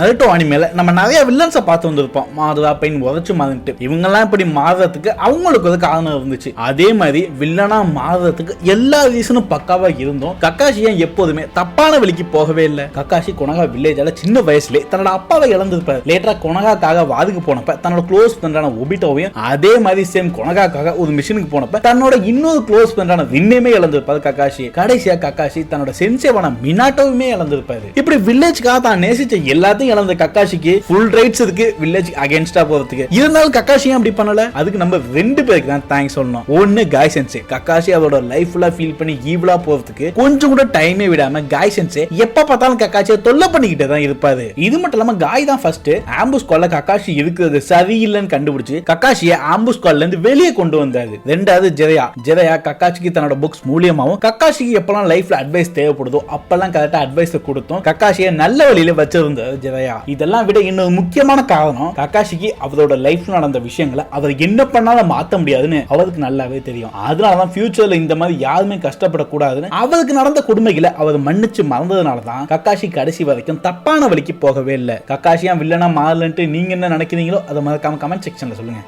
Naruto அனிமேல நம்ம நிறைய வில்லன்ஸை பார்த்து வந்திருப்போம். மாறுதா பெயின் உதச்சு மாறிட்டு இவங்கெல்லாம் இப்படி மாறுறதுக்கு அவங்களுக்கு ஒரு காரணம் இருந்துச்சு. அதே மாதிரி வில்லனா மாறுறதுக்கு எல்லா ரீசனும் பக்காவா இருந்தும் கக்காஷி ஏன் எப்போதுமே தப்பான வழிக்கு போகவே இல்லை. கக்காஷி கொனகா வில்லேஜால சின்ன வயசுல தன்னோட அப்பாவை இழந்திருப்பாரு. லேட்டரா கொனகாக்காக வாதுக்கு போனப்ப தன்னோட க்ளோஸ் ஃப்ரெண்டான ஒபிட்டோவையும், அதே மாதிரி சேம் கொனகாக்காக ஒரு மிஷனுக்கு போனப்ப தன்னோட இன்னொரு க்ளோஸ் ஃப்ரெண்டான ரின்னையுமே இழந்திருப்பாரு கக்காஷி. கடைசியா கக்காஷி தன்னோட சென்சேவான மினாட்டோவுமே இழந்திருப்பாரு. இப்படி வில்லேஜ்க்காக தான் நேசிச்ச எல்லாத்தையும் இழந்த கக்காஷிக்கு ஃபுல் ரைட்ஸ் இருக்கு வில்லேஜ் அகைன்ஸ்டா போறதுக்கு. இருந்தாலும் கக்காஷி ஏன் அப்படி பண்ணல? அதுக்கு நம்ம ரெண்டு பேருக்கு தான் தேங்க்ஸ் சொல்லணும். ஒன்னு காய் சென்சே. கக்காஷி அவரோட லைஃப் ஃபுல்லா ஃபீல் பண்ணி ஈவிலா போறதுக்கு கொஞ்சம் கூட டைமே விடாம காய் சென்சே எப்ப பார்த்தாலும் கக்காஷியை தொல்லை பண்ணிக்கிட்டே தான் இருப்பாரு. இது மட்டும் இல்லாம காய் தான் ஃபர்ஸ்ட் ஆம்புஸ் கால்ல கக்காஷி இருக்கிறது சரியில்லைன்னு கண்டுபிடிச்சு கக்காஷியை ஆம்புஸ் கால்ல இருந்து வெளியே கொண்டு வந்தாரு. ரெண்டாவது ஜெரையா கக்காஷிக்கு தன்னோட புக்ஸ் மூலியமாவும் கக்காஷிக்கு எப்பெல்லாம் லைஃப்ல அட்வைஸ் தேவைப்படுதோ அப்பெல்லாம் கரெக்டா அட்வைஸ் கொடுத்தோம் கக்காஷியை நல்ல வழியில வச்சிருந்தாரு. இதெல்லாம் விட இன்னொரு முக்கியமான காரணம் கக்காஷிக்கு அவரோட லைஃப்ல நடந்த விஷயங்களை அவர் என்ன பண்ணாலும் மாத்த முடியாதுன்னு அவருக்கு நல்லாவே தெரியும். அதனாலதான் ஃபியூச்சர்ல இந்த மாதிரி யாருமே கஷ்டப்படக்கூடாதுன்னு அவருக்கு நடந்த கொடுமைகளை அவர் மன்னிச்சு மறந்ததுனாலதான் கக்காஷி கடைசி வரைக்கும் தப்பான வழிக்கு போகவே இல்லை. கக்காஷியா வில்லனா மாறலன்ட்டு நீங்க என்ன நினைக்கிறீங்களோ அதை மறக்காம கமெண்ட் செக்ஷன்ல சொல்லுங்க.